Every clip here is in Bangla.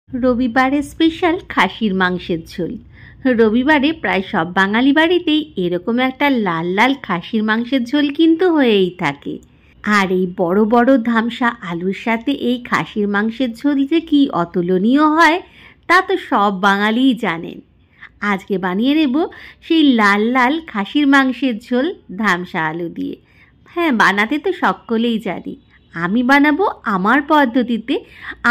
রবিবারে স্পেশাল খাসির মাংসের ঝোল। রবিবারে প্রায় সব বাঙালি বাড়িতেই এরকম একটা লাল লাল খাসির মাংসের ঝোল কিন্তু হয়েই থাকে। আর এই বড় বড় ধামসা আলুর সাথে এই খাসির মাংসের ঝোল যে কি অতুলনীয় হয় তা তো সব বাঙালিই জানেন। আজকে বানিয়ে নেব সেই লাল লাল খাসির মাংসের ঝোল ধামসা আলু দিয়ে। হ্যাঁ, বানাতে তো সকলেই জানি। আমি বানাবো আমার পদ্ধতিতে,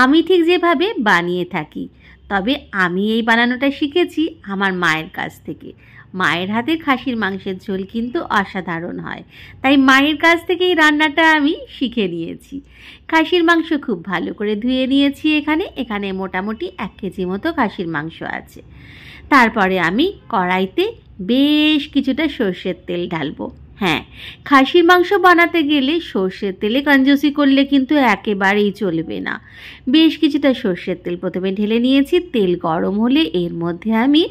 আমি ঠিক যেভাবে বানিয়ে থাকি। তবে আমি এই বানানোটা শিখেছি আমার মায়ের কাছ থেকে। মায়ের হাতের খাসির মাংসের ঝোল কিন্তু অসাধারণ হয়, তাই মায়ের কাছ থেকে এই রান্নাটা আমি শিখে নিয়েছি। খাসির মাংস খুব ভালো করে ধুয়ে নিয়েছি। এখানে মোটামুটি 1 কেজি মতো খাসির মাংস আছে। তারপরে আমি কড়াইতে বেশ কিছুটা সর্ষের তেল ঢালবো। হ্যাঁ, খাসির মাংস বানাতে গেলে সর্ষের তেলে কঞ্জুসি করলে কিন্তু একেবারেই চলবে না। বেশ কিছুটা সর্ষের তেল প্রথমে ঢেলে নিয়েছি। তেল গরম হলে এর মধ্যে আমি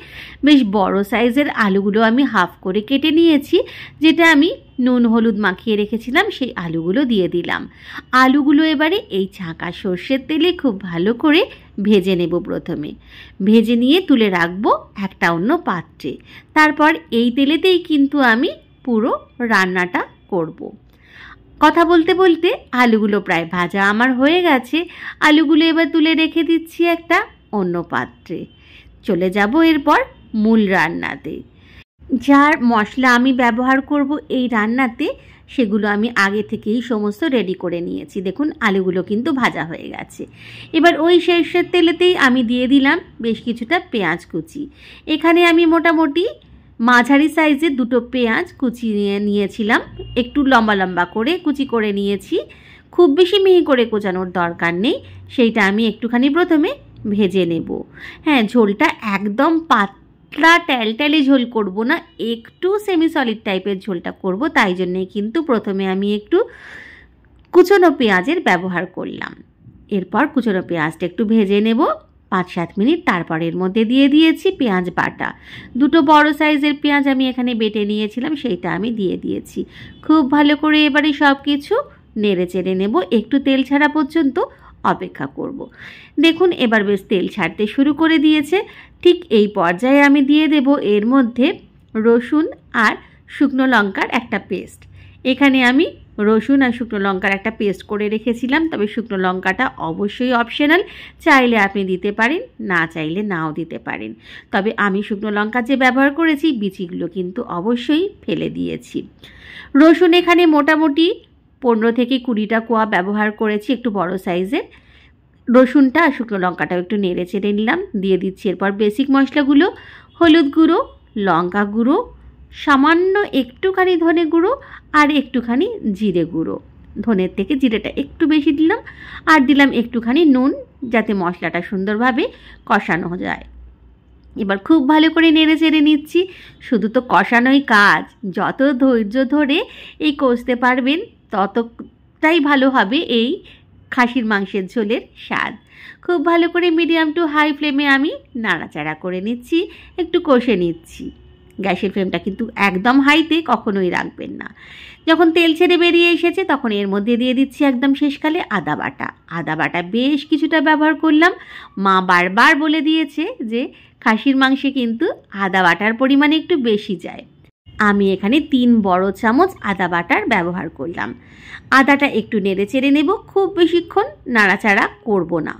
বেশ বড় সাইজের আলুগুলো আমি হাফ করে কেটে নিয়েছি, যেটা আমি নুন হলুদ মাখিয়ে রেখেছিলাম, সেই আলুগুলো দিয়ে দিলাম। আলুগুলো এবারে এই ছাঁকা সর্ষের তেলে খুব ভালো করে ভেজে নেব। প্রথমে ভেজে নিয়ে তুলে রাখবো একটা অন্য পাত্রে। তারপর এই তেলেতেই কিন্তু আমি পুরো রান্নাটা করব। কথা বলতে বলতে আলুগুলো প্রায় ভাজা আমার হয়ে গেছে। আলুগুলো এবার তুলে রেখে দিচ্ছি একটা অন্য পাত্রে। চলে যাব এরপর মূল রান্নাতে। যার মশলা আমি ব্যবহার করব এই রান্নাতে, সেগুলো আমি আগে থেকেই সমস্ত রেডি করে নিয়েছি। দেখুন, আলুগুলো কিন্তু ভাজা হয়ে গেছে। এবার ওই সরষের তেলেতেই আমি দিয়ে দিলাম বেশ কিছুটা পেঁয়াজ কুচি। এখানে আমি মোটামুটি মাঝারি সাইজের 2টো পেঁয়াজ কুচিয়ে নিয়েছিলাম, একটু লম্বা লম্বা করে কুচি করে নিয়েছি। খুব বেশি মিহি করে কোচানোর দরকার নেই, সেইটা আমি একটুখানি প্রথমে ভেজে নেব। হ্যাঁ, ঝোলটা একদম পাতলা ট্যালট্যালে ঝোল করব না, একটু সেমি সলিড টাইপের ঝোলটা করব। তাই জন্যে কিন্তু প্রথমে আমি একটু কুচনো পেঁয়াজের ব্যবহার করলাম। এরপর কুচনো পেঁয়াজটা একটু ভেজে নেব 5-7 মিনিট। তারপর এর মধ্যে দিয়ে দিয়েছি পেঁয়াজ বাটা। 2টো বড় সাইজের পেঁয়াজ আমি এখানে বেটে নিয়েছিলাম, সেইটা আমি দিয়ে দিয়েছি। খুব ভালো করে এবারে সব কিছু নেড়ে চেড়ে নেব, একটু তেল ছাড়া পর্যন্ত অপেক্ষা করব। দেখুন, এবার বেশ তেল ছাড়তে শুরু করে দিয়েছে। ঠিক এই পর্যায়ে আমি দিয়ে দেব এর মধ্যে রসুন আর শুকনো লঙ্কার একটা পেস্ট। এখানে আমি রসুন আর শুকনো লঙ্কার একটা পেস্ট করে রেখেছিলাম, তবে শুকনো লঙ্কাটা অবশ্যই অপশনাল, চাইলে আপনি দিতে পারেন, না চাইলে নাও দিতে পারেন। তবে আমি শুকনো লঙ্কা যে ব্যবহার করেছি, বিচিগুলো কিন্তু অবশ্যই ফেলে দিয়েছি। রসুন এখানে মোটামুটি 15 থেকে 20টা কোয়া ব্যবহার করেছি, একটু বড় সাইজের। রসুনটা আর শুকনো লঙ্কাটাও একটু নেড়ে চেড়ে নিলাম। দিয়ে দিচ্ছি এরপর বেসিক মশলাগুলো: হলুদ গুঁড়ো, লঙ্কা গুঁড়ো, সামান্য একটুখানি ধনে গুঁড়ো আর একটুখানি জিরে গুঁড়ো। ধনের থেকে জিরেটা একটু বেশি দিলাম। আর দিলাম একটুখানি নুন, যাতে মশলাটা সুন্দরভাবে কষানো যায়। এবার খুব ভালো করে নেড়ে চেড়ে নিচ্ছি। শুধু তো কষানোই কাজ, যত ধৈর্য ধরে এই কষতে পারবেন ততটাই ভালো হবে এই খাসির মাংসের ঝোলের স্বাদ। খুব ভালো করে মিডিয়াম টু হাই ফ্লেমে আমি নাড়াচাড়া করে নিচ্ছি, একটু কষে নিচ্ছি। গ্যাসের ফ্লেমটা কিন্তু একদম হাইতে কখনোই রাখবেন না। যখন তেল ছেড়ে বেরিয়ে এসেছে, তখন এর মধ্যে দিয়ে দিচ্ছি একদম শেষকালে আদা বাটা। আদা বাটা বেশ কিছুটা ব্যবহার করলাম। মা বারবার বলে দিয়েছে যে খাসির মাংসে কিন্তু আদা বাটার পরিমাণ একটু বেশি যায়। আমি এখানে 3 বড় চামচ আদা বাটার ব্যবহার করলাম। আদাটা একটু নেড়ে চেড়ে নেব, খুব বেশিক্ষণ নাড়াচাড়া করব না।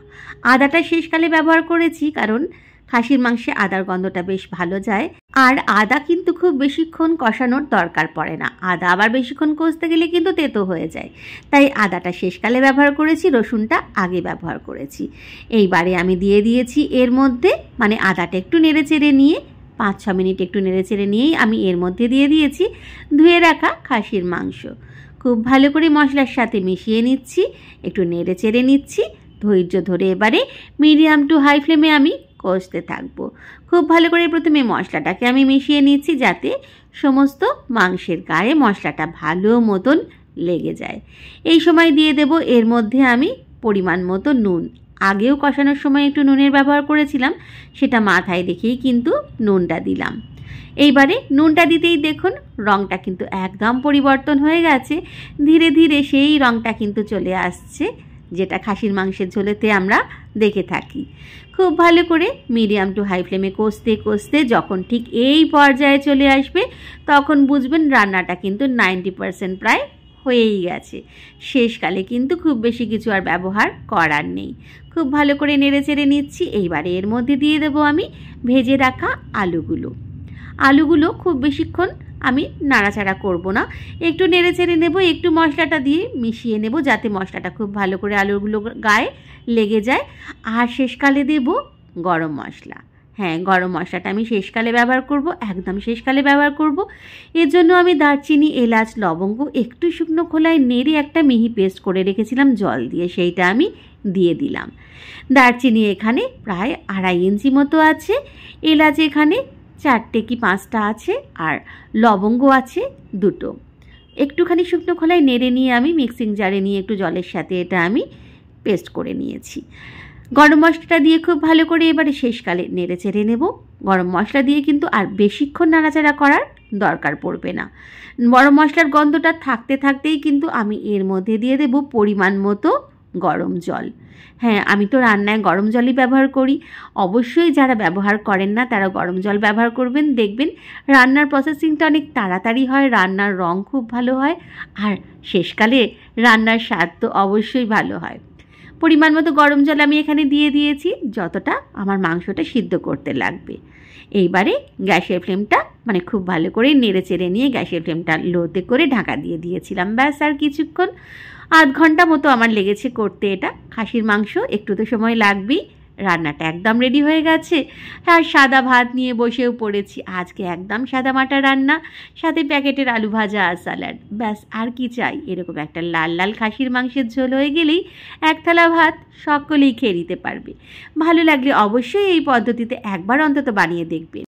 আদাটা শেষকালে ব্যবহার করেছি কারণ খাসির মাংসে আদার গন্ধটা বেশ ভালো যায়। আর আদা কিন্তু খুব বেশিক্ষণ কষানোর দরকার পড়ে না। আদা আবার বেশিক্ষণ কষতে গেলে কিন্তু তেতো হয়ে যায়, তাই আদাটা শেষকালে ব্যবহার করেছি, রসুনটা আগে ব্যবহার করেছি। এইবারে আমি দিয়ে দিয়েছি এর মধ্যে, মানে আদাটা একটু নেড়ে চেড়ে নিয়ে 5-6 মিনিট একটু নেড়ে চেড়ে নিয়েই আমি এর মধ্যে দিয়ে দিয়েছি ধুয়ে রাখা খাসির মাংস। খুব ভালো করে মশলার সাথে মিশিয়ে নিচ্ছি, একটু নেড়ে চেড়ে নিচ্ছি। ধৈর্য ধরে এবারে মিডিয়াম টু হাই ফ্লেমে আমি কষতে থাকবো। খুব ভালো করে প্রথমে মশলাটাকে আমি মিশিয়ে নিচ্ছি, যাতে সমস্ত মাংসের গায়ে মশলাটা ভালো মতন লেগে যায়। এই সময় দিয়ে দেব এর মধ্যে আমি পরিমাণ মতো নুন। আগেও কষানোর সময় একটু নুনের ব্যবহার করেছিলাম, সেটা মাথায় রেখেই কিন্তু নুনটা দিলাম। এইবারে নুনটা দিতেই দেখুন রঙটা কিন্তু একদম পরিবর্তন হয়ে গেছে। ধীরে ধীরে সেই রঙটা কিন্তু চলে আসছে যেটা খাসির মাংসের ঝোলেতে আমরা দেখে থাকি। খুব ভালো করে মিডিয়াম টু হাই ফ্লেমে কষতে কষতে যখন ঠিক এই পর্যায়ে চলে আসবে তখন বুঝবেন রান্নাটা কিন্তু 90% প্রায় হয়েই গেছে। শেষকালে কিন্তু খুব বেশি কিছু আর ব্যবহার করার নেই। খুব ভালো করে নেড়ে চেড়ে নিচ্ছি। এইবারে এর মধ্যে দিয়ে দেবো আমি ভেজে রাখা আলুগুলো খুব বেশিক্ষণ আমি নাড়াচাড়া করব না, একটু নেড়ে চেড়ে নেব, একটু মশলাটা দিয়ে মিশিয়ে নেব যাতে মশলাটা খুব ভালো করে আলুগুলো গায়ে লেগে যায়। আর শেষকালে দেব গরম মশলা। হ্যাঁ, গরম মশলাটা আমি শেষকালে ব্যবহার করব, একদম শেষকালে ব্যবহার করব। এর জন্য আমি দারচিনি, এলাচ, লবঙ্গ একটু শুকনো খোলায় নেড়ে একটা মিহি পেস্ট করে রেখেছিলাম জল দিয়ে, সেইটা আমি দিয়ে দিলাম। দারচিনি এখানে প্রায় 2.5 ইঞ্চি মতো আছে, এলাচ এখানে 4টে কি 5টা আছে, আর লবঙ্গ আছে 2টো। একটুখানি শুকনো খোলায় নেড়ে নিয়ে আমি মিক্সিং জারে নিয়ে একটু জলের সাথে এটা আমি পেস্ট করে নিয়েছি। গরম মশলাটা দিয়ে খুব ভালো করে এবারে শেষকালে নেড়ে চেড়ে নেব। গরম মশলা দিয়ে কিন্তু আর বেশিক্ষণ নাড়াচাড়া করার দরকার পড়বে না। গরম মশলার গন্ধটা থাকতে থাকতেই কিন্তু আমি এর মধ্যে দিয়ে দেব পরিমাণ মতো গরম জল। হ্যাঁ, আমি তো রান্নায় গরম জলই ব্যবহার করি। অবশ্যই যারা ব্যবহার করেন না তারা গরম জল ব্যবহার করবেন, দেখবেন রান্নার প্রসেসিংটা অনেক তাড়াতাড়ি হয়, রান্নার রং খুব ভালো হয়, আর শেষকালে রান্নার স্বাদ তো অবশ্যই ভালো হয়। পরিমাণ মতো গরম জল আমি এখানে দিয়ে দিয়েছি, যতটা আমার মাংসটা সিদ্ধ করতে লাগবে। এইবারে গ্যাসের ফ্লেমটা খুব ভালো করে নেড়ে চেড়ে নিয়ে গ্যাসের ফ্লেমটা লোতে করে ঢাকা দিয়ে দিয়েছিলাম। ব্যাস, আর কিছুক্ষণ, আধ ঘন্টা মতো আমার লেগেছে করতে এটা। খাসির মাংস একটু তো সময় লাগবেই। রান্নাটা একদম রেডি হয়ে গেছে। আর সাদা ভাত নিয়ে বসেও পড়েছি। আজকে একদম সাদা মাটা রান্না, সাথে প্যাকেটের আলু ভাজা আর স্যালাড। ব্যাস, আর কি চাই? এরকম একটা লাল লাল খাসির মাংসের ঝোল হয়ে গেলেই এক থালা ভাত সকলেই খেয়ে নিতে পারবে। ভালো লাগলে অবশ্যই এই পদ্ধতিতে একবার অন্তত বানিয়ে দেখবে।